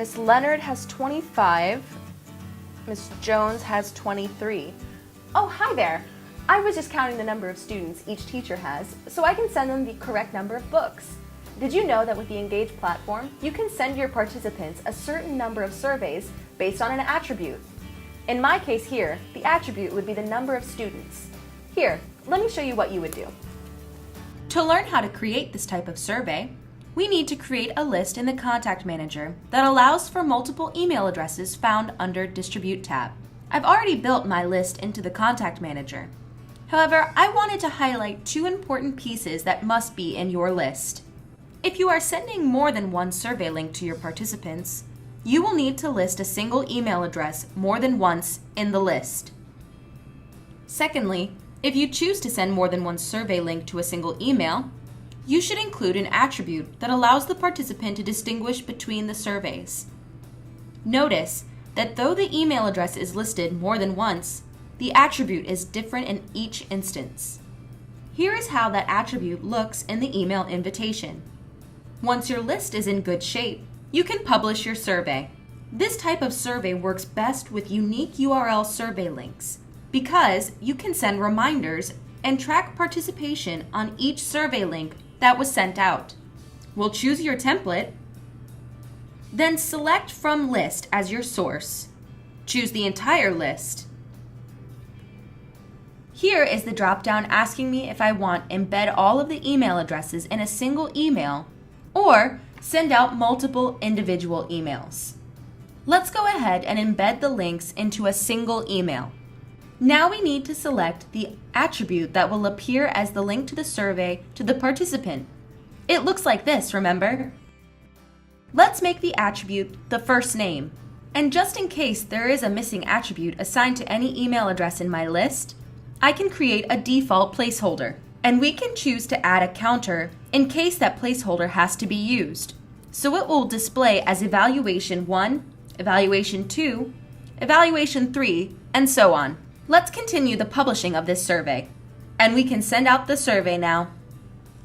Miss Leonard has 25. Miss Jones has 23. Oh, hi there. I was just counting the number of students each teacher has, so I can send them the correct number of books. Did you know that with the Engage platform, you can send your participants a certain number of surveys based on an attribute? In my case here, the attribute would be the number of students. Here, let me show you what you would do. To learn how to create this type of survey, we need to create a list in the Contact Manager that allows for multiple email addresses found under Distribute tab. I've already built my list into the Contact Manager. However, I wanted to highlight two important pieces that must be in your list. If you are sending more than one survey link to your participants, you will need to list a single email address more than once in the list. Secondly, if you choose to send more than one survey link to a single email, you should include an attribute that allows the participant to distinguish between the surveys. Notice that though the email address is listed more than once, the attribute is different in each instance. Here is how that attribute looks in the email invitation. Once your list is in good shape, you can publish your survey. This type of survey works best with unique URL survey links because you can send reminders and track participation on each survey link that was sent out. We'll choose your template, then select from list as your source. Choose the entire list. Here is the drop-down asking me if I want embed all of the email addresses in a single email or send out multiple individual emails. Let's go ahead and embed the links into a single email. Now we need to select the attribute that will appear as the link to the survey to the participant. It looks like this, remember? Let's make the attribute the first name. And just in case there is a missing attribute assigned to any email address in my list, I can create a default placeholder. And we can choose to add a counter in case that placeholder has to be used. So it will display as evaluation 1, evaluation 2, evaluation 3, and so on. Let's continue the publishing of this survey. And we can send out the survey now.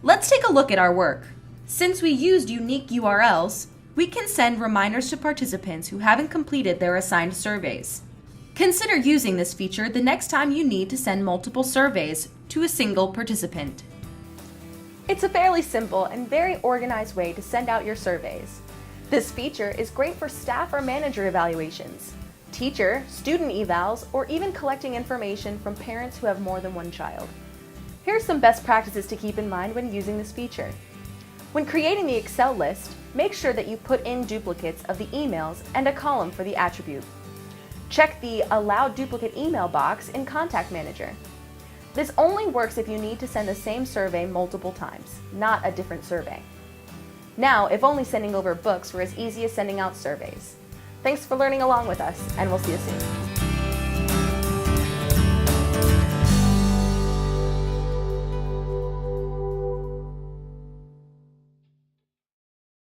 Let's take a look at our work. Since we used unique URLs, we can send reminders to participants who haven't completed their assigned surveys. Consider using this feature the next time you need to send multiple surveys to a single participant. It's a fairly simple and very organized way to send out your surveys. This feature is great for staff or manager evaluations, teacher, student evals, or even collecting information from parents who have more than one child. Here are some best practices to keep in mind when using this feature. When creating the Excel list, make sure that you put in duplicates of the emails and a column for the attribute. Check the Allow Duplicate Email box in Contact Manager. This only works if you need to send the same survey multiple times, not a different survey. Now, if only sending over books were as easy as sending out surveys. Thanks for learning along with us, and we'll see you soon.